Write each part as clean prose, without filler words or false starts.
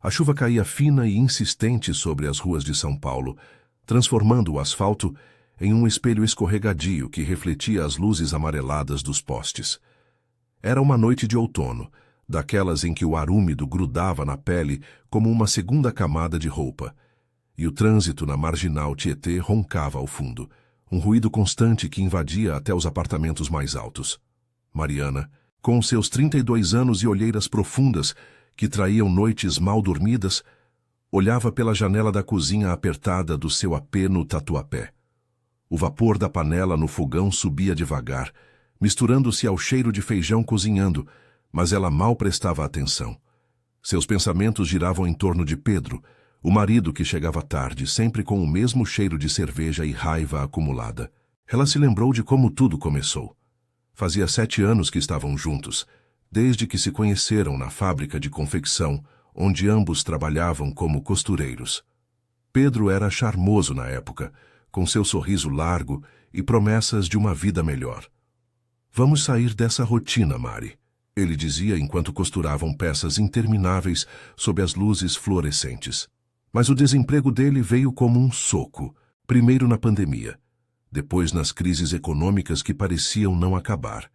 A chuva caía fina e insistente sobre as ruas de São Paulo, transformando o asfalto em um espelho escorregadio que refletia as luzes amareladas dos postes. Era uma noite de outono, daquelas em que o ar úmido grudava na pele como uma segunda camada de roupa, e o trânsito na marginal Tietê roncava ao fundo, um ruído constante que invadia até os apartamentos mais altos. Mariana, com seus 32 anos e olheiras profundas que traíam noites mal dormidas, olhava pela janela da cozinha apertada do seu apê no Tatuapé. O vapor da panela no fogão subia devagar, misturando-se ao cheiro de feijão cozinhando, mas ela mal prestava atenção. Seus pensamentos giravam em torno de Pedro, o marido que chegava tarde, sempre com o mesmo cheiro de cerveja e raiva acumulada. Ela se lembrou de como tudo começou. Fazia 7 anos que estavam juntos, desde que se conheceram na fábrica de confecção, onde ambos trabalhavam como costureiros. Pedro era charmoso na época, com seu sorriso largo e promessas de uma vida melhor. "Vamos sair dessa rotina, Mari", ele dizia enquanto costuravam peças intermináveis sob as luzes fluorescentes. Mas o desemprego dele veio como um soco, primeiro na pandemia, depois nas crises econômicas que pareciam não acabar.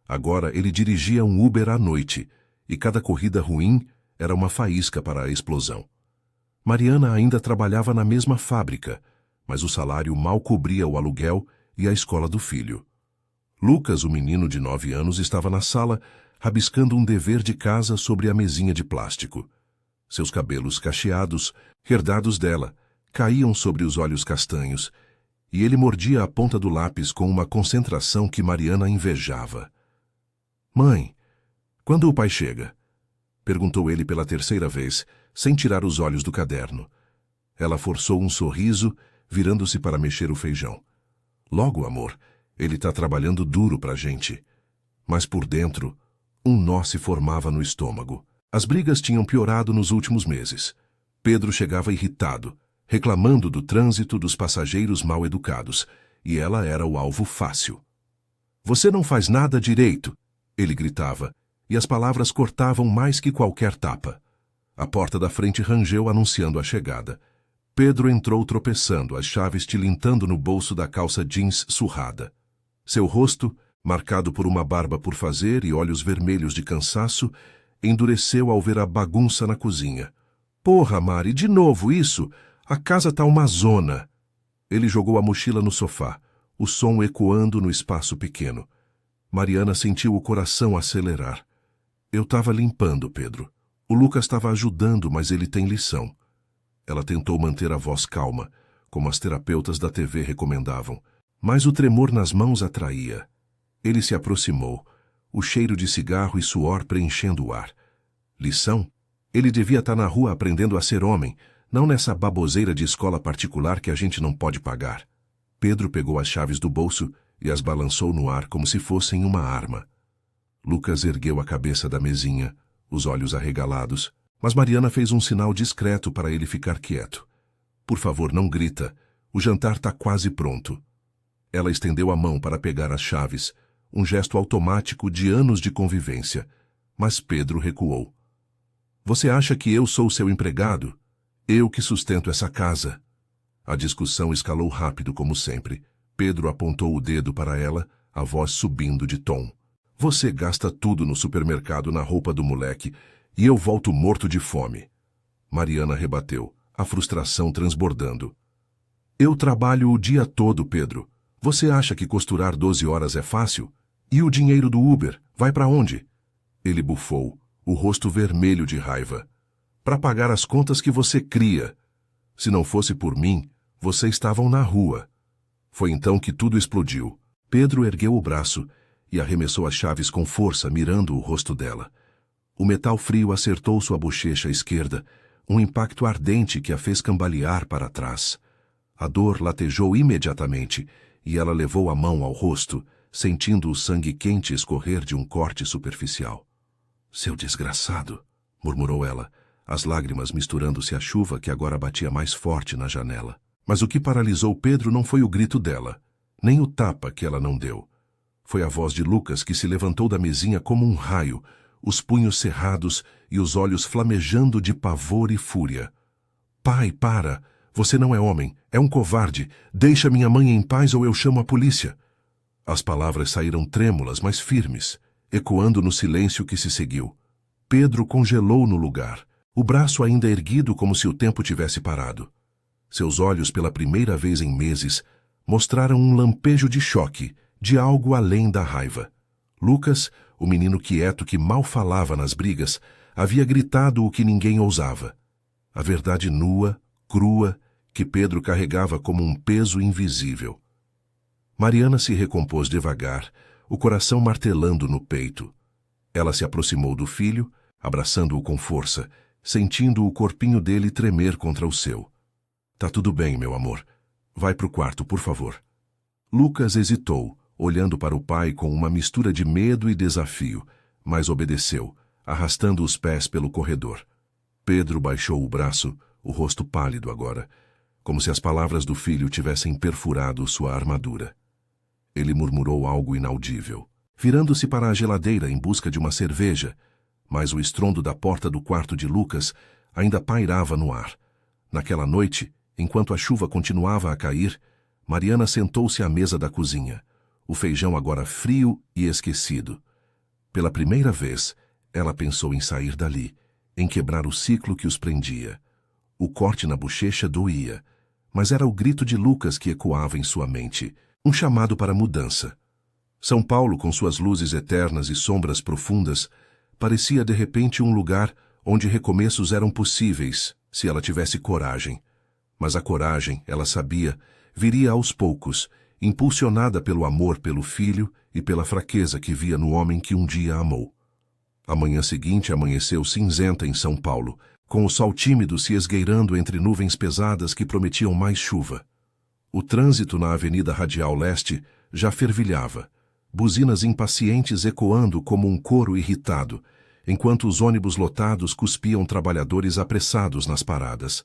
Agora ele dirigia um Uber à noite, e cada corrida ruim era uma faísca para a explosão. Mariana ainda trabalhava na mesma fábrica, mas o salário mal cobria o aluguel e a escola do filho. Lucas, o menino de 9 anos, estava na sala, rabiscando um dever de casa sobre a mesinha de plástico. Seus cabelos cacheados, herdados dela, caíam sobre os olhos castanhos, e ele mordia a ponta do lápis com uma concentração que Mariana invejava. "Mãe, quando o pai chega?" perguntou ele pela 3ª vez, sem tirar os olhos do caderno. Ela forçou um sorriso, virando-se para mexer o feijão. "Logo, amor, ele está trabalhando duro pra gente." Mas por dentro, um nó se formava no estômago. As brigas tinham piorado nos últimos meses. Pedro chegava irritado, reclamando do trânsito dos passageiros mal educados, e ela era o alvo fácil. "Você não faz nada direito", ele gritava, e as palavras cortavam mais que qualquer tapa. A porta da frente rangeu anunciando a chegada. Pedro entrou tropeçando, as chaves tilintando no bolso da calça jeans surrada. Seu rosto, marcado por uma barba por fazer e olhos vermelhos de cansaço, endureceu ao ver a bagunça na cozinha. "Porra, Mari, de novo isso? A casa tá uma zona." Ele jogou a mochila no sofá, o som ecoando no espaço pequeno. Mariana sentiu o coração acelerar. "Eu tava limpando, Pedro. O Lucas estava ajudando, mas ele tem lição." Ela tentou manter a voz calma, como as terapeutas da TV recomendavam, mas o tremor nas mãos atraía. Ele se aproximou, o cheiro de cigarro e suor preenchendo o ar. Lição? Ele devia estar na rua aprendendo a ser homem, não nessa baboseira de escola particular que a gente não pode pagar. Pedro pegou as chaves do bolso e as balançou no ar como se fossem uma arma. Lucas ergueu a cabeça da mesinha, os olhos arregalados, mas Mariana fez um sinal discreto para ele ficar quieto. "Por favor, não grita. O jantar está quase pronto." Ela estendeu a mão para pegar as chaves, um gesto automático de anos de convivência, mas Pedro recuou. "Você acha que eu sou seu empregado? Eu que sustento essa casa." A discussão escalou rápido como sempre. Pedro apontou o dedo para ela, a voz subindo de tom. "Você gasta tudo no supermercado na roupa do moleque e eu volto morto de fome." Mariana rebateu, a frustração transbordando. "Eu trabalho o dia todo, Pedro. Você acha que costurar 12 horas é fácil? E o dinheiro do Uber, vai para onde?" Ele bufou, o rosto vermelho de raiva. "Para pagar as contas que você cria. Se não fosse por mim, vocês estavam na rua." Foi então que tudo explodiu. Pedro ergueu o braço e arremessou as chaves com força, mirando o rosto dela. O metal frio acertou sua bochecha esquerda, um impacto ardente que a fez cambalear para trás. A dor latejou imediatamente e ela levou a mão ao rosto, sentindo o sangue quente escorrer de um corte superficial. "Seu desgraçado", murmurou ela, as lágrimas misturando-se à chuva que agora batia mais forte na janela. Mas o que paralisou Pedro não foi o grito dela, nem o tapa que ela não deu. Foi a voz de Lucas que se levantou da mesinha como um raio, os punhos cerrados e os olhos flamejando de pavor e fúria. Pai, para! Você não é homem, é um covarde. Deixa minha mãe em paz ou eu chamo a polícia. As palavras saíram trêmulas, mas firmes, ecoando no silêncio que se seguiu. Pedro congelou no lugar, o braço ainda erguido como se o tempo tivesse parado. Seus olhos, pela primeira vez em meses, mostraram um lampejo de choque, de algo além da raiva. Lucas, o menino quieto que mal falava nas brigas, havia gritado o que ninguém ousava. A verdade nua, crua, que Pedro carregava como um peso invisível. Mariana se recompôs devagar, o coração martelando no peito. Ela se aproximou do filho, abraçando-o com força, sentindo o corpinho dele tremer contra o seu. Tá tudo bem, meu amor. Vai pro quarto, por favor. Lucas hesitou, olhando para o pai com uma mistura de medo e desafio, mas obedeceu, arrastando os pés pelo corredor. Pedro baixou o braço, o rosto pálido agora, como se as palavras do filho tivessem perfurado sua armadura. Ele murmurou algo inaudível, virando-se para a geladeira em busca de uma cerveja, mas o estrondo da porta do quarto de Lucas ainda pairava no ar. Naquela noite, enquanto a chuva continuava a cair, Mariana sentou-se à mesa da cozinha, o feijão agora frio e esquecido. Pela primeira vez, ela pensou em sair dali, em quebrar o ciclo que os prendia. O corte na bochecha doía, mas era o grito de Lucas que ecoava em sua mente, um chamado para mudança. São Paulo, com suas luzes eternas e sombras profundas, parecia de repente um lugar onde recomeços eram possíveis, se ela tivesse coragem. Mas a coragem, ela sabia, viria aos poucos, impulsionada pelo amor pelo filho e pela fraqueza que via no homem que um dia amou. A manhã seguinte amanheceu cinzenta em São Paulo, com o sol tímido se esgueirando entre nuvens pesadas que prometiam mais chuva. O trânsito na Avenida Radial Leste já fervilhava, buzinas impacientes ecoando como um coro irritado, enquanto os ônibus lotados cuspiam trabalhadores apressados nas paradas.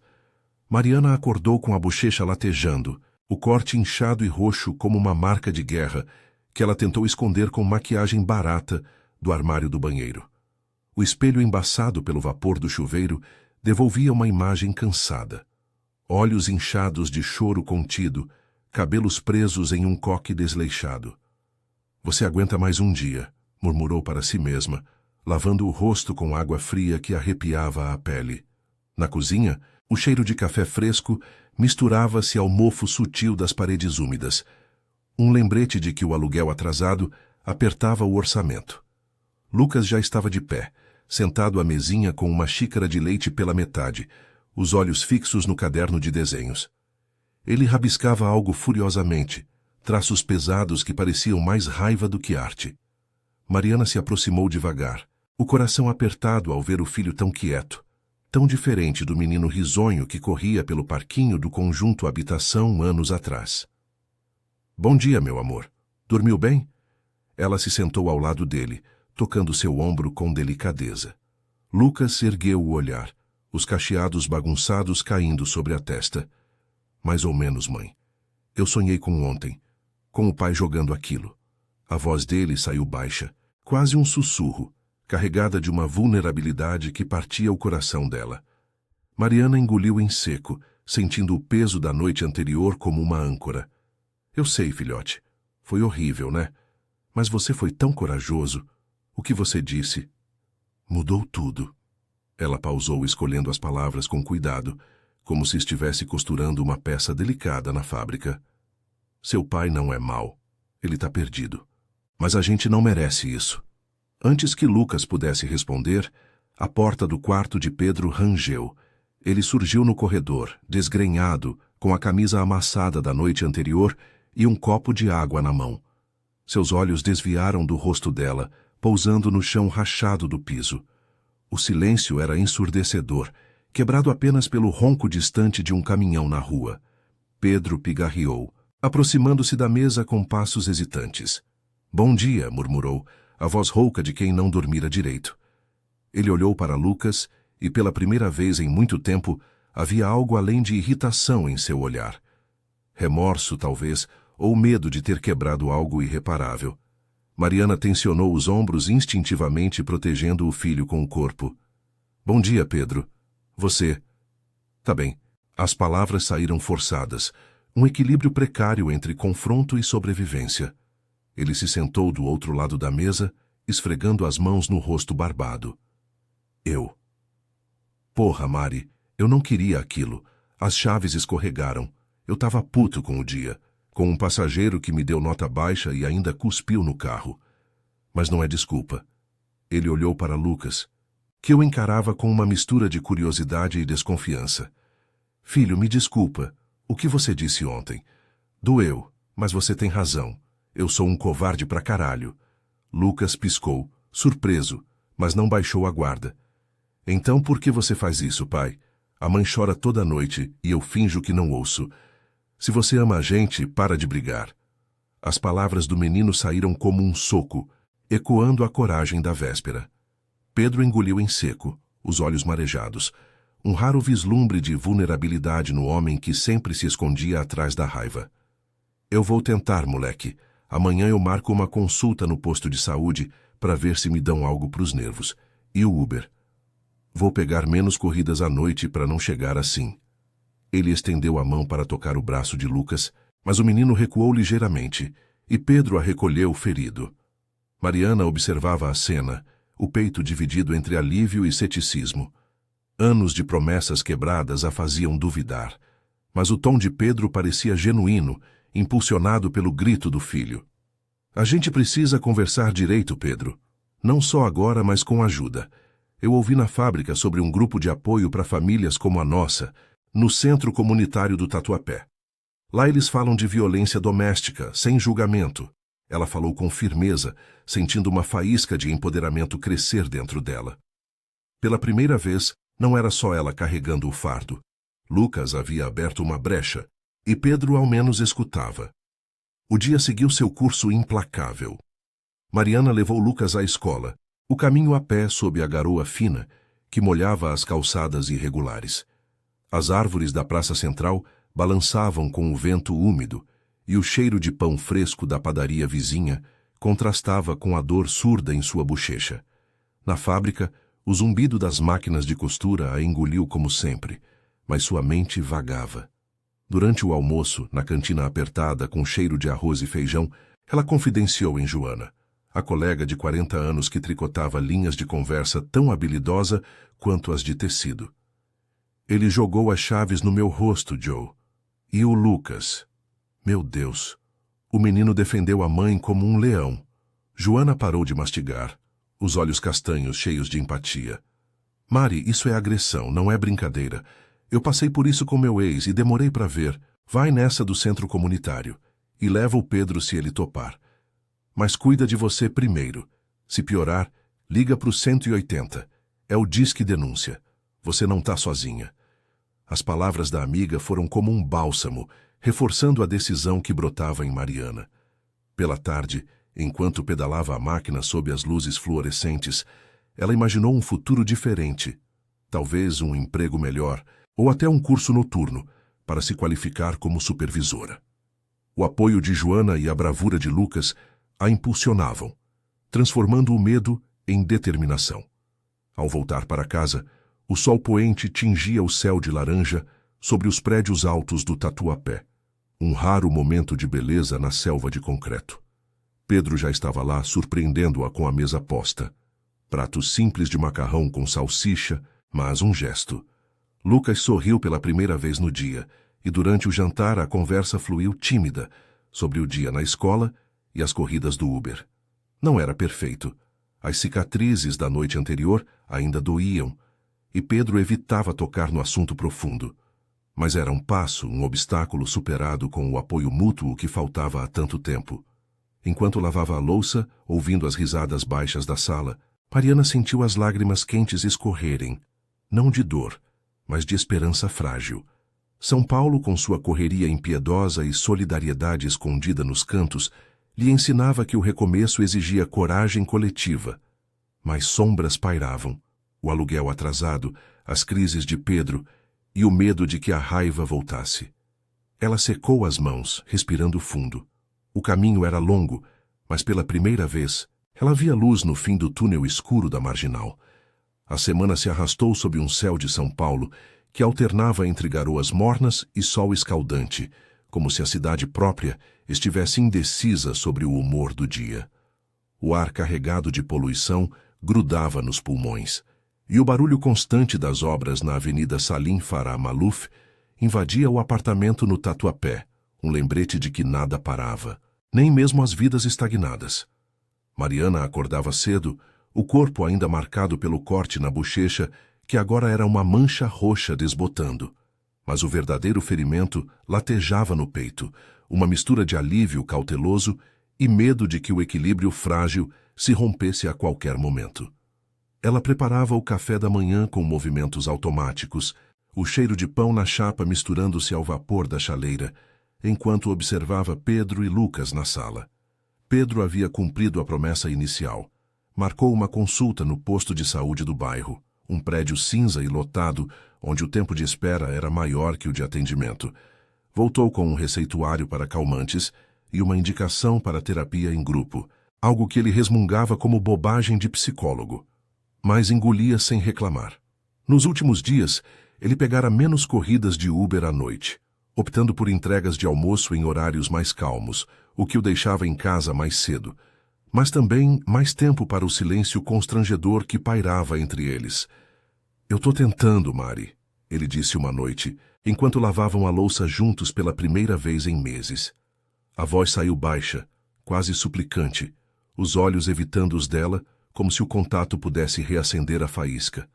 Mariana acordou com a bochecha latejando, o corte inchado e roxo como uma marca de guerra, que ela tentou esconder com maquiagem barata do armário do banheiro. O espelho embaçado pelo vapor do chuveiro devolvia uma imagem cansada. Olhos inchados de choro contido, cabelos presos em um coque desleixado. Você aguenta mais um dia, murmurou para si mesma, lavando o rosto com água fria que arrepiava a pele. Na cozinha, o cheiro de café fresco misturava-se ao mofo sutil das paredes úmidas. Um lembrete de que o aluguel atrasado apertava o orçamento. Lucas já estava de pé, sentado à mesinha com uma xícara de leite pela metade, os olhos fixos no caderno de desenhos. Ele rabiscava algo furiosamente, traços pesados que pareciam mais raiva do que arte. Mariana se aproximou devagar, o coração apertado ao ver o filho tão quieto, tão diferente do menino risonho que corria pelo parquinho do conjunto habitação anos atrás. Bom dia, meu amor. Dormiu bem? Ela se sentou ao lado dele, tocando seu ombro com delicadeza. Lucas ergueu o olhar, os cacheados bagunçados caindo sobre a testa. Mais ou menos, mãe. Eu sonhei com ontem, com o pai jogando aquilo. A voz dele saiu baixa, quase um sussurro, carregada de uma vulnerabilidade que partia o coração dela. Mariana engoliu em seco, sentindo o peso da noite anterior como uma âncora. Eu sei, filhote. Foi horrível, né? Mas você foi tão corajoso. O que você disse? Mudou tudo. Ela pausou, escolhendo as palavras com cuidado, como se estivesse costurando uma peça delicada na fábrica. Seu pai não é mau. Ele está perdido. Mas a gente não merece isso. Antes que Lucas pudesse responder, a porta do quarto de Pedro rangeu. Ele surgiu no corredor, desgrenhado, com a camisa amassada da noite anterior e um copo de água na mão. Seus olhos desviaram do rosto dela, pousando no chão rachado do piso. O silêncio era ensurdecedor, quebrado apenas pelo ronco distante de um caminhão na rua. Pedro pigarreou, aproximando-se da mesa com passos hesitantes. Bom dia, murmurou, a voz rouca de quem não dormira direito. Ele olhou para Lucas e, pela primeira vez em muito tempo, havia algo além de irritação em seu olhar. Remorso, talvez, ou medo de ter quebrado algo irreparável. Mariana tensionou os ombros instintivamente, protegendo o filho com o corpo. Bom dia, Pedro. Você... Tá bem. As palavras saíram forçadas, um equilíbrio precário entre confronto e sobrevivência. Ele se sentou do outro lado da mesa, esfregando as mãos no rosto barbado. Eu. Porra, Mari, eu não queria aquilo. As chaves escorregaram. Eu tava puto com o dia, com um passageiro que me deu nota baixa e ainda cuspiu no carro. Mas não é desculpa. Ele olhou para Lucas, que eu encarava com uma mistura de curiosidade e desconfiança. Filho, me desculpa. O que você disse ontem? Doeu, mas você tem razão. Eu sou um covarde pra caralho. Lucas piscou, surpreso, mas não baixou a guarda. Então por que você faz isso, pai? A mãe chora toda noite e eu finjo que não ouço. Se você ama a gente, para de brigar. As palavras do menino saíram como um soco, ecoando a coragem da véspera. Pedro engoliu em seco, os olhos marejados. Um raro vislumbre de vulnerabilidade no homem que sempre se escondia atrás da raiva. Eu vou tentar, moleque. Amanhã eu marco uma consulta no posto de saúde para ver se me dão algo pros nervos. E o Uber? Vou pegar menos corridas à noite para não chegar assim. Ele estendeu a mão para tocar o braço de Lucas, mas o menino recuou ligeiramente, e Pedro a recolheu ferido. Mariana observava a cena, o peito dividido entre alívio e ceticismo. Anos de promessas quebradas a faziam duvidar, mas o tom de Pedro parecia genuíno, impulsionado pelo grito do filho. A gente precisa conversar direito, Pedro. Não só agora, mas com ajuda. Eu ouvi na fábrica sobre um grupo de apoio para famílias como a nossa, no Centro Comunitário do Tatuapé. Lá eles falam de violência doméstica, sem julgamento. Ela falou com firmeza, sentindo uma faísca de empoderamento crescer dentro dela. Pela primeira vez, não era só ela carregando o fardo. Lucas havia aberto uma brecha, e Pedro ao menos escutava. O dia seguiu seu curso implacável. Mariana levou Lucas à escola, o caminho a pé sob a garoa fina, que molhava as calçadas irregulares. As árvores da praça central balançavam com o vento úmido, e o cheiro de pão fresco da padaria vizinha contrastava com a dor surda em sua bochecha. Na fábrica, o zumbido das máquinas de costura a engoliu como sempre, mas sua mente vagava. Durante o almoço, na cantina apertada com cheiro de arroz e feijão, ela confidenciou em Joana, a colega de 40 anos que tricotava linhas de conversa tão habilidosa quanto as de tecido. Ele jogou as chaves no meu rosto, Joe. E o Lucas? Meu Deus! O menino defendeu a mãe como um leão. Joana parou de mastigar, os olhos castanhos cheios de empatia. Mari, isso é agressão, não é brincadeira. Eu passei por isso com meu ex e demorei para ver. Vai nessa do centro comunitário. E leva o Pedro se ele topar. Mas cuida de você primeiro. Se piorar, liga pro 180. É o Disque Denúncia. Você não tá sozinha. As palavras da amiga foram como um bálsamo, reforçando a decisão que brotava em Mariana. Pela tarde, enquanto pedalava a máquina sob as luzes fluorescentes, ela imaginou um futuro diferente. Talvez um emprego melhor, ou até um curso noturno, para se qualificar como supervisora. O apoio de Joana e a bravura de Lucas a impulsionavam, transformando o medo em determinação. Ao voltar para casa, o sol poente tingia o céu de laranja sobre os prédios altos do Tatuapé, um raro momento de beleza na selva de concreto. Pedro já estava lá, surpreendendo-a com a mesa posta. Pratos simples de macarrão com salsicha, mas um gesto. Lucas sorriu pela primeira vez no dia, e durante o jantar a conversa fluiu tímida sobre o dia na escola e as corridas do Uber. Não era perfeito. As cicatrizes da noite anterior ainda doíam, e Pedro evitava tocar no assunto profundo. Mas era um passo, um obstáculo superado com o apoio mútuo que faltava há tanto tempo. Enquanto lavava a louça, ouvindo as risadas baixas da sala, Mariana sentiu as lágrimas quentes escorrerem, não de dor, mas de esperança frágil. São Paulo, com sua correria impiedosa e solidariedade escondida nos cantos, lhe ensinava que o recomeço exigia coragem coletiva. Mas sombras pairavam, o aluguel atrasado, as crises de Pedro e o medo de que a raiva voltasse. Ela secou as mãos, respirando fundo. O caminho era longo, mas pela primeira vez, ela via luz no fim do túnel escuro da marginal. A semana se arrastou sob um céu de São Paulo que alternava entre garoas mornas e sol escaldante, como se a cidade própria estivesse indecisa sobre o humor do dia. O ar carregado de poluição grudava nos pulmões, e o barulho constante das obras na Avenida Salim Farah Maluf invadia o apartamento no Tatuapé, um lembrete de que nada parava, nem mesmo as vidas estagnadas. Mariana acordava cedo, o corpo ainda marcado pelo corte na bochecha, que agora era uma mancha roxa desbotando. Mas o verdadeiro ferimento latejava no peito, uma mistura de alívio cauteloso e medo de que o equilíbrio frágil se rompesse a qualquer momento. Ela preparava o café da manhã com movimentos automáticos, o cheiro de pão na chapa misturando-se ao vapor da chaleira, enquanto observava Pedro e Lucas na sala. Pedro havia cumprido a promessa inicial. Marcou uma consulta no posto de saúde do bairro, um prédio cinza e lotado, onde o tempo de espera era maior que o de atendimento. Voltou com um receituário para calmantes e uma indicação para terapia em grupo, algo que ele resmungava como bobagem de psicólogo, mas engolia sem reclamar. Nos últimos dias, ele pegara menos corridas de Uber à noite, optando por entregas de almoço em horários mais calmos, o que o deixava em casa mais cedo, mas também mais tempo para o silêncio constrangedor que pairava entre eles. "Eu tô tentando, Mari", ele disse uma noite, enquanto lavavam a louça juntos pela primeira vez em meses. A voz saiu baixa, quase suplicante, os olhos evitando os dela, como se o contato pudesse reacender a faísca.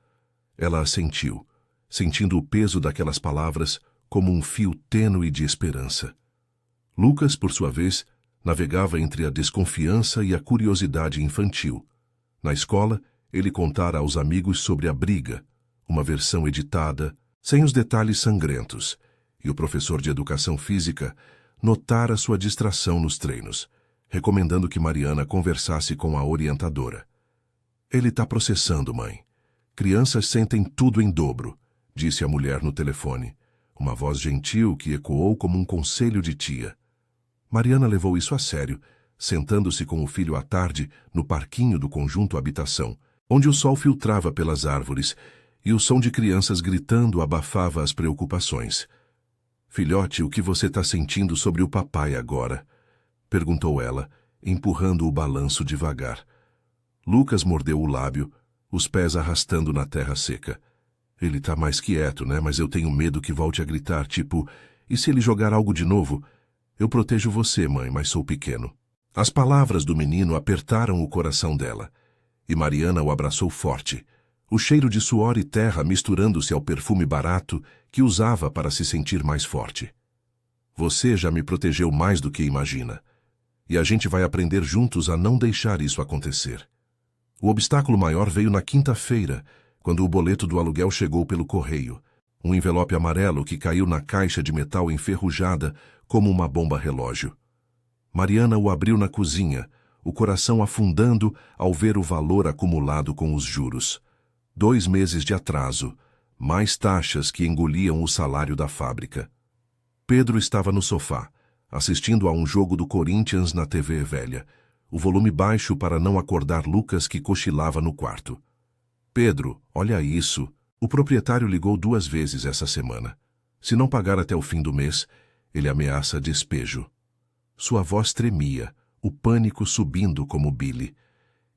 Ela assentiu, sentindo o peso daquelas palavras como um fio tênue de esperança. Lucas, por sua vez, navegava entre a desconfiança e a curiosidade infantil. Na escola, ele contara aos amigos sobre a briga, uma versão editada, sem os detalhes sangrentos, e o professor de educação física notara sua distração nos treinos, recomendando que Mariana conversasse com a orientadora. "Ele está processando, mãe. Crianças sentem tudo em dobro", disse a mulher no telefone, uma voz gentil que ecoou como um conselho de tia. Mariana levou isso a sério, sentando-se com o filho à tarde no parquinho do conjunto habitação, onde o sol filtrava pelas árvores e o som de crianças gritando abafava as preocupações. "Filhote, o que você está sentindo sobre o papai agora?", perguntou ela, empurrando o balanço devagar. Lucas mordeu o lábio, os pés arrastando na terra seca. "Ele está mais quieto, né? Mas eu tenho medo que volte a gritar, tipo, e se ele jogar algo de novo? Eu protejo você, mãe, mas sou pequeno." As palavras do menino apertaram o coração dela, e Mariana o abraçou forte, o cheiro de suor e terra misturando-se ao perfume barato que usava para se sentir mais forte. "Você já me protegeu mais do que imagina, e a gente vai aprender juntos a não deixar isso acontecer." O obstáculo maior veio na quinta-feira, quando o boleto do aluguel chegou pelo correio, um envelope amarelo que caiu na caixa de metal enferrujada como uma bomba-relógio. Mariana o abriu na cozinha, o coração afundando ao ver o valor acumulado com os juros. 2 meses de atraso, mais taxas que engoliam o salário da fábrica. Pedro estava no sofá, assistindo a um jogo do Corinthians na TV velha, o volume baixo para não acordar Lucas que cochilava no quarto. "Pedro, olha isso." O proprietário ligou 2 vezes essa semana. Se não pagar até o fim do mês, ele ameaça despejo. Sua voz tremia, o pânico subindo como bile.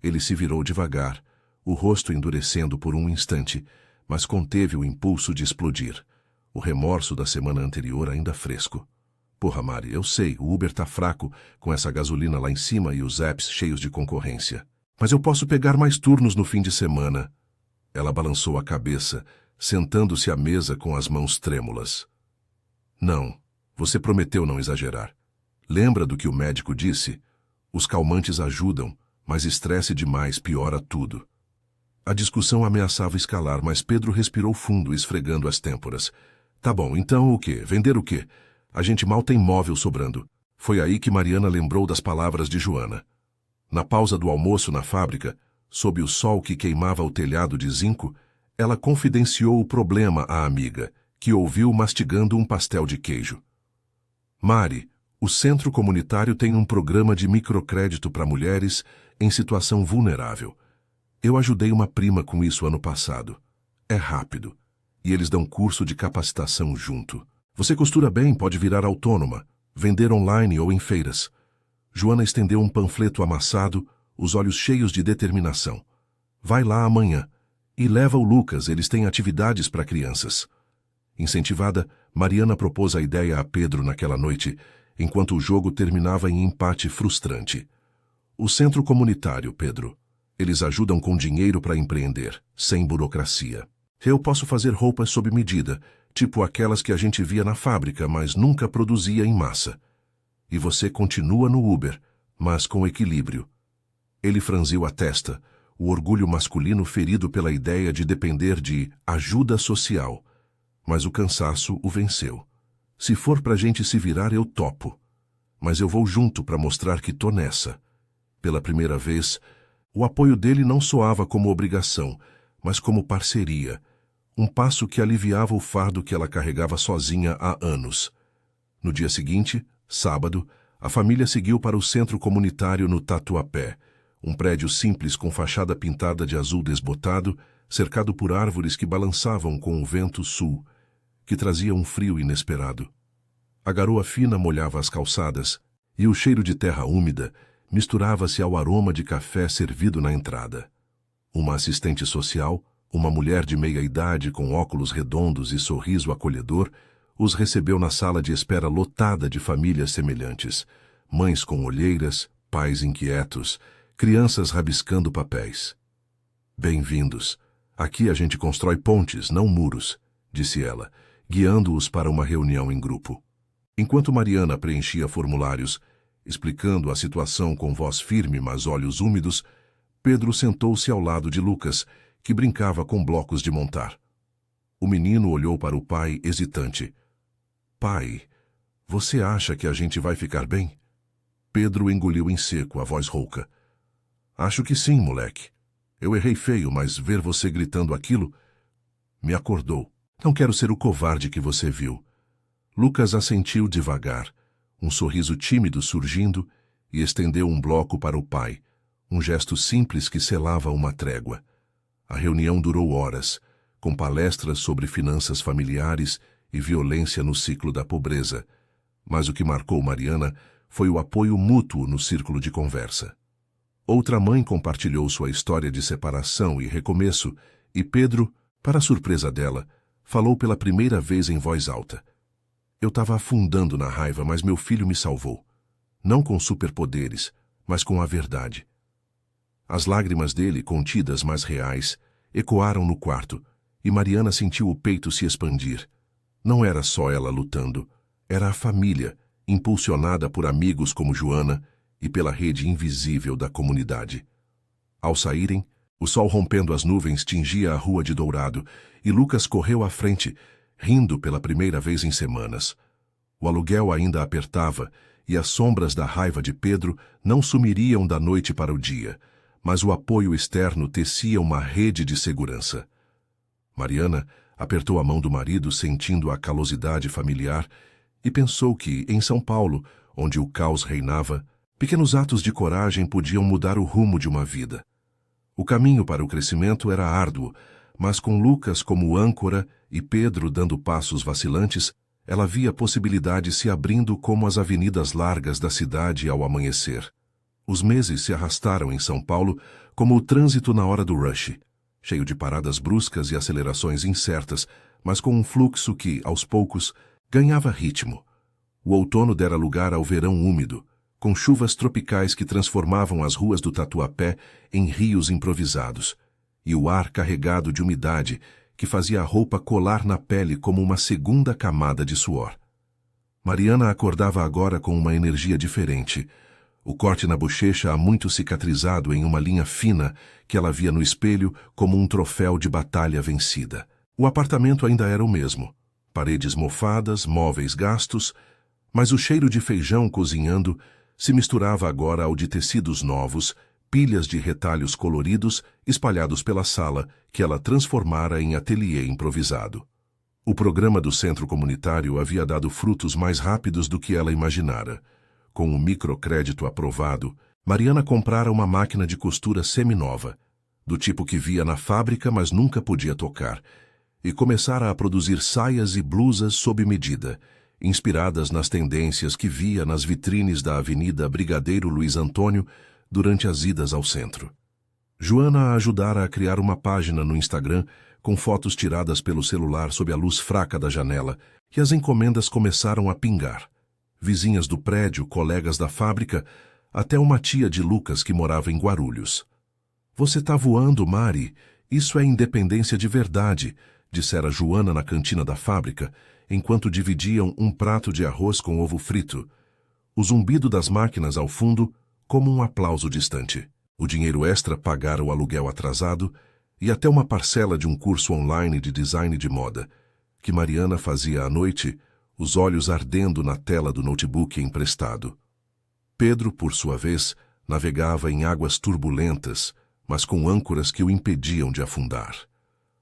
Ele se virou devagar, o rosto endurecendo por um instante, mas conteve o impulso de explodir. O remorso da semana anterior ainda fresco. "Porra, Mari, eu sei, o Uber tá fraco, com essa gasolina lá em cima e os apps cheios de concorrência. Mas eu posso pegar mais turnos no fim de semana." Ela balançou a cabeça, sentando-se à mesa com as mãos trêmulas. "Não, você prometeu não exagerar. Lembra do que o médico disse? Os calmantes ajudam, mas estresse demais piora tudo." A discussão ameaçava escalar, mas Pedro respirou fundo, esfregando as têmporas. "Tá bom, então o quê? Vender o quê? A gente mal tem móvel sobrando." Foi aí que Mariana lembrou das palavras de Joana. Na pausa do almoço na fábrica, sob o sol que queimava o telhado de zinco, ela confidenciou o problema à amiga, que ouviu mastigando um pastel de queijo. "Mari, o centro comunitário tem um programa de microcrédito para mulheres em situação vulnerável. Eu ajudei uma prima com isso ano passado. É rápido. E eles dão curso de capacitação junto. Você costura bem, pode virar autônoma, vender online ou em feiras. Joana estendeu um panfleto amassado, os olhos cheios de determinação. Vai lá amanhã. E leva o Lucas, eles têm atividades para crianças. Incentivada, Mariana propôs a ideia a Pedro naquela noite, enquanto o jogo terminava em empate frustrante. O centro comunitário, Pedro. Eles ajudam com dinheiro para empreender, sem burocracia. Eu posso fazer roupas sob medida, tipo aquelas que a gente via na fábrica, mas nunca produzia em massa. E você continua no Uber, mas com equilíbrio. Ele franziu a testa, o orgulho masculino ferido pela ideia de depender de ajuda social. Mas o cansaço o venceu. Se for pra gente se virar, eu topo. Mas eu vou junto para mostrar que tô nessa. Pela primeira vez, o apoio dele não soava como obrigação, mas como parceria. Um passo que aliviava o fardo que ela carregava sozinha há anos. No dia seguinte, sábado, a família seguiu para o centro comunitário no Tatuapé, um prédio simples com fachada pintada de azul desbotado, cercado por árvores que balançavam com o vento sul, que trazia um frio inesperado. A garoa fina molhava as calçadas, e o cheiro de terra úmida misturava-se ao aroma de café servido na entrada. Uma assistente social, uma mulher de meia-idade com óculos redondos e sorriso acolhedor, os recebeu na sala de espera lotada de famílias semelhantes, mães com olheiras, pais inquietos, crianças rabiscando papéis. Bem-vindos. Aqui a gente constrói pontes, não muros, disse ela, guiando-os para uma reunião em grupo. Enquanto Mariana preenchia formulários, explicando a situação com voz firme, mas olhos úmidos, Pedro sentou-se ao lado de Lucas, que brincava com blocos de montar. O menino olhou para o pai hesitante. Pai, você acha que a gente vai ficar bem? Pedro engoliu em seco, a voz rouca. Acho que sim, moleque. Eu errei feio, mas ver você gritando aquilo me acordou. Não quero ser o covarde que você viu. Lucas assentiu devagar, um sorriso tímido surgindo, e estendeu um bloco para o pai, um gesto simples que selava uma trégua. A reunião durou horas, com palestras sobre finanças familiares e violência no ciclo da pobreza, mas o que marcou Mariana foi o apoio mútuo no círculo de conversa. Outra mãe compartilhou sua história de separação e recomeço, e Pedro, para surpresa dela, falou pela primeira vez em voz alta. Eu estava afundando na raiva, mas meu filho me salvou. Não com superpoderes, mas com a verdade. As lágrimas dele, contidas mas reais, ecoaram no quarto, e Mariana sentiu o peito se expandir. Não era só ela lutando, era a família, impulsionada por amigos como Joana e pela rede invisível da comunidade. Ao saírem, o sol rompendo as nuvens tingia a rua de dourado, e Lucas correu à frente, rindo pela primeira vez em semanas. O aluguel ainda apertava, e as sombras da raiva de Pedro não sumiriam da noite para o dia, mas o apoio externo tecia uma rede de segurança. Mariana apertou a mão do marido, sentindo a calosidade familiar, e pensou que, em São Paulo, onde o caos reinava, pequenos atos de coragem podiam mudar o rumo de uma vida. O caminho para o crescimento era árduo, mas com Lucas como âncora e Pedro dando passos vacilantes, ela via possibilidades se abrindo como as avenidas largas da cidade ao amanhecer. Os meses se arrastaram em São Paulo como o trânsito na hora do rush, cheio de paradas bruscas e acelerações incertas, mas com um fluxo que, aos poucos, ganhava ritmo. O outono dera lugar ao verão úmido, com chuvas tropicais que transformavam as ruas do Tatuapé em rios improvisados, e o ar carregado de umidade que fazia a roupa colar na pele como uma segunda camada de suor. Mariana acordava agora com uma energia diferente, o corte na bochecha há muito cicatrizado em uma linha fina que ela via no espelho como um troféu de batalha vencida. O apartamento ainda era o mesmo, paredes mofadas, móveis gastos, mas o cheiro de feijão cozinhando se misturava agora ao de tecidos novos, pilhas de retalhos coloridos espalhados pela sala que ela transformara em ateliê improvisado. O programa do centro comunitário havia dado frutos mais rápidos do que ela imaginara. Com o microcrédito aprovado, Mariana comprara uma máquina de costura seminova. do tipo que via na fábrica, mas nunca podia tocar, e começara a produzir saias e blusas sob medida, inspiradas nas tendências que via nas vitrines da Avenida Brigadeiro Luiz Antônio durante as idas ao centro. Joana a ajudara a criar uma página no Instagram com fotos tiradas pelo celular sob a luz fraca da janela, e as encomendas começaram a pingar. Vizinhas do prédio, colegas da fábrica, até uma tia de Lucas que morava em Guarulhos. "Você tá voando, Mari. Isso é independência de verdade", dissera Joana na cantina da fábrica, enquanto dividiam um prato de arroz com ovo frito. O zumbido das máquinas ao fundo, como um aplauso distante. O dinheiro extra pagara o aluguel atrasado e até uma parcela de um curso online de design de moda, que Mariana fazia à noite, os olhos ardendo na tela do notebook emprestado. Pedro, por sua vez, navegava em águas turbulentas, mas com âncoras que o impediam de afundar.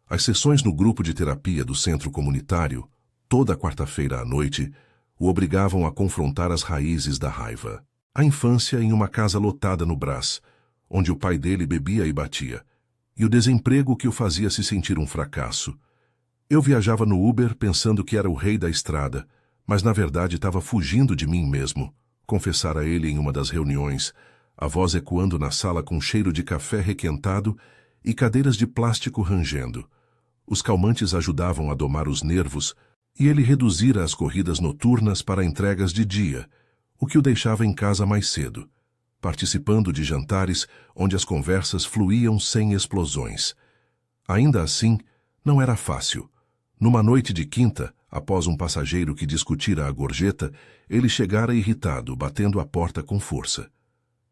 As sessões no grupo de terapia do centro comunitário, toda quarta-feira à noite, o obrigavam a confrontar as raízes da raiva. A infância em uma casa lotada no Brás, onde o pai dele bebia e batia, e o desemprego que o fazia se sentir um fracasso. "Eu viajava no Uber pensando que era o rei da estrada, mas na verdade estava fugindo de mim mesmo", confessara ele em uma das reuniões, a voz ecoando na sala com cheiro de café requentado e cadeiras de plástico rangendo. Os calmantes ajudavam a domar os nervos e ele reduzira as corridas noturnas para entregas de dia, o que o deixava em casa mais cedo, participando de jantares onde as conversas fluíam sem explosões. Ainda assim, não era fácil. Numa noite de quinta, após um passageiro que discutira a gorjeta, ele chegara irritado, batendo a porta com força.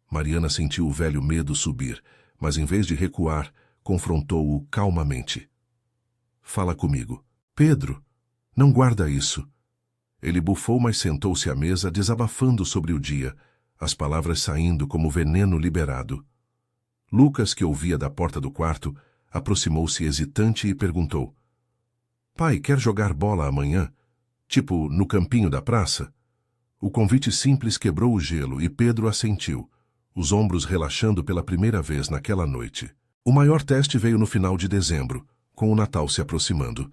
Mariana sentiu o velho medo subir, mas em vez de recuar, confrontou-o calmamente. "Fala comigo." "Pedro, não guarda isso." Ele bufou, mas sentou-se à mesa, desabafando sobre o dia, as palavras saindo como veneno liberado. Lucas, que ouvia da porta do quarto, aproximou-se hesitante e perguntou: "Pai, quer jogar bola amanhã? Tipo, no campinho da praça?" O convite simples quebrou o gelo e Pedro assentiu, os ombros relaxando pela primeira vez naquela noite. O maior teste veio no final de dezembro, com o Natal se aproximando,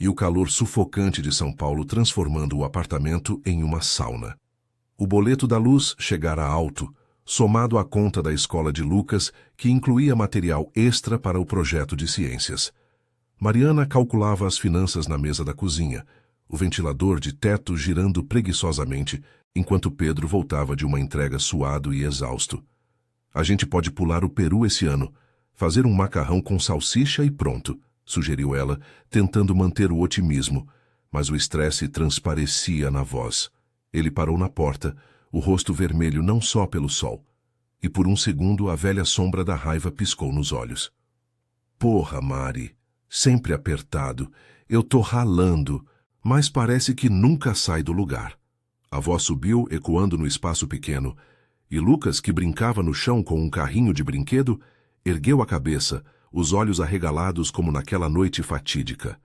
e o calor sufocante de São Paulo transformando o apartamento em uma sauna. O boleto da luz chegara alto, somado à conta da escola de Lucas, que incluía material extra para o projeto de ciências. Mariana calculava as finanças na mesa da cozinha, o ventilador de teto girando preguiçosamente, enquanto Pedro voltava de uma entrega suado e exausto. "A gente pode pular o Peru esse ano, fazer um macarrão com salsicha e pronto", sugeriu ela, tentando manter o otimismo, mas o estresse transparecia na voz. Ele parou na porta, o rosto vermelho não só pelo sol, e por um segundo a velha sombra da raiva piscou nos olhos. "Porra, Mari, sempre apertado, eu tô ralando, mas parece que nunca sai do lugar." A voz subiu, ecoando no espaço pequeno, e Lucas, que brincava no chão com um carrinho de brinquedo, ergueu a cabeça, os olhos arregalados como naquela noite fatídica.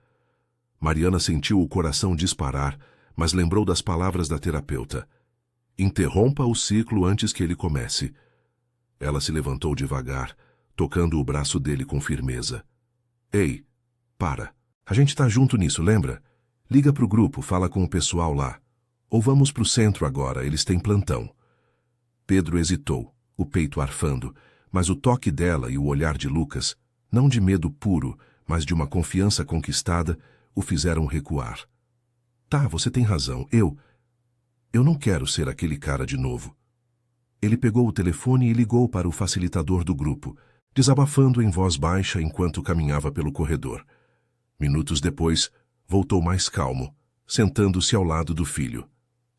Mariana sentiu o coração disparar, mas lembrou das palavras da terapeuta. "Interrompa o ciclo antes que ele comece." Ela se levantou devagar, tocando o braço dele com firmeza. "Ei, para. A gente tá junto nisso, lembra? Liga pro grupo, fala com o pessoal lá. Ou vamos pro centro agora, eles têm plantão." Pedro hesitou, o peito arfando, mas o toque dela e o olhar de Lucas, não de medo puro, mas de uma confiança conquistada, o fizeram recuar. "Tá, você tem razão. Eu não quero ser aquele cara de novo." Ele pegou o telefone e ligou para o facilitador do grupo, desabafando em voz baixa enquanto caminhava pelo corredor. Minutos depois, voltou mais calmo, sentando-se ao lado do filho.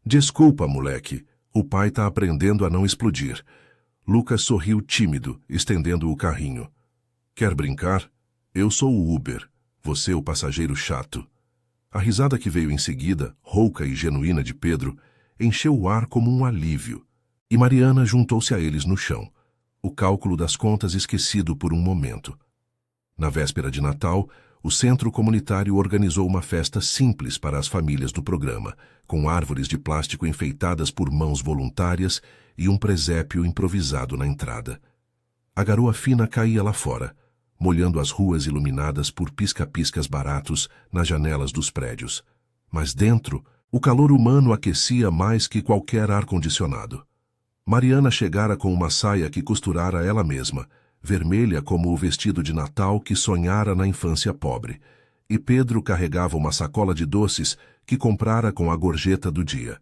"Desculpa, moleque. O pai tá aprendendo a não explodir." Lucas sorriu tímido, estendendo o carrinho. "Quer brincar? Eu sou o Uber, você o passageiro chato." A risada que veio em seguida, rouca e genuína de Pedro, encheu o ar como um alívio, e Mariana juntou-se a eles no chão, o cálculo das contas esquecido por um momento. Na véspera de Natal, o centro comunitário organizou uma festa simples para as famílias do programa, com árvores de plástico enfeitadas por mãos voluntárias e um presépio improvisado na entrada. A garoa fina caía lá fora, molhando as ruas iluminadas por pisca-piscas baratos nas janelas dos prédios. Mas dentro, o calor humano aquecia mais que qualquer ar-condicionado. Mariana chegara com uma saia que costurara ela mesma, vermelha como o vestido de Natal que sonhara na infância pobre, e Pedro carregava uma sacola de doces que comprara com a gorjeta do dia.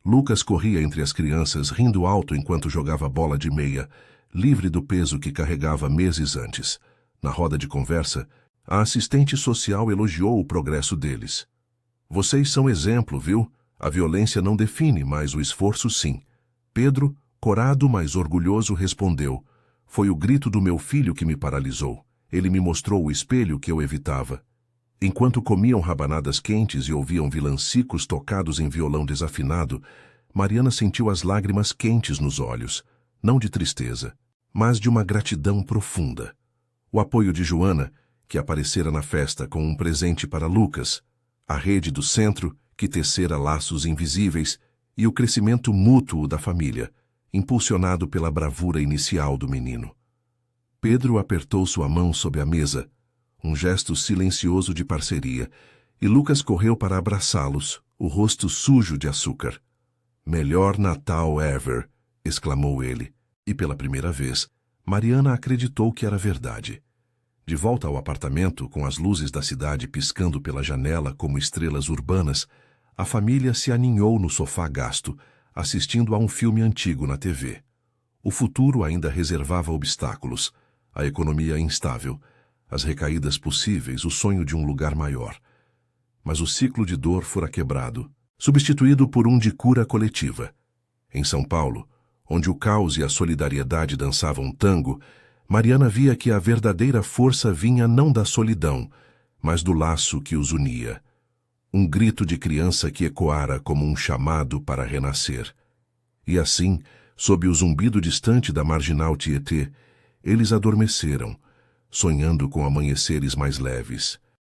Lucas corria entre as crianças rindo alto enquanto jogava bola de meia, livre do peso que carregava meses antes. Na roda de conversa, a assistente social elogiou o progresso deles. Vocês são exemplo, viu? A violência não define, mas o esforço sim. Pedro, corado mas orgulhoso, respondeu. Foi o grito do meu filho que me paralisou. Ele me mostrou o espelho que eu evitava. Enquanto comiam rabanadas quentes e ouviam vilancicos tocados em violão desafinado, Mariana sentiu as lágrimas quentes nos olhos, não de tristeza, mas de uma gratidão profunda. O apoio de Joana, que aparecera na festa com um presente para Lucas, a rede do centro, que tecera laços invisíveis, e o crescimento mútuo da família, impulsionado pela bravura inicial do menino. Pedro apertou sua mão sob a mesa, um gesto silencioso de parceria, e Lucas correu para abraçá-los, o rosto sujo de açúcar. "Melhor Natal ever!" exclamou ele, e pela primeira vez, Mariana acreditou que era verdade. De volta ao apartamento, com as luzes da cidade piscando pela janela como estrelas urbanas, a família se aninhou no sofá gasto, assistindo a um filme antigo na TV. O futuro ainda reservava obstáculos, a economia instável, as recaídas possíveis, o sonho de um lugar maior. Mas o ciclo de dor fora quebrado, substituído por um de cura coletiva. Em São Paulo, onde o caos e a solidariedade dançavam tango, Mariana via que a verdadeira força vinha não da solidão, mas do laço que os unia. Um grito de criança que ecoara como um chamado para renascer. E assim, sob o zumbido distante da marginal Tietê, eles adormeceram, sonhando com amanheceres mais leves.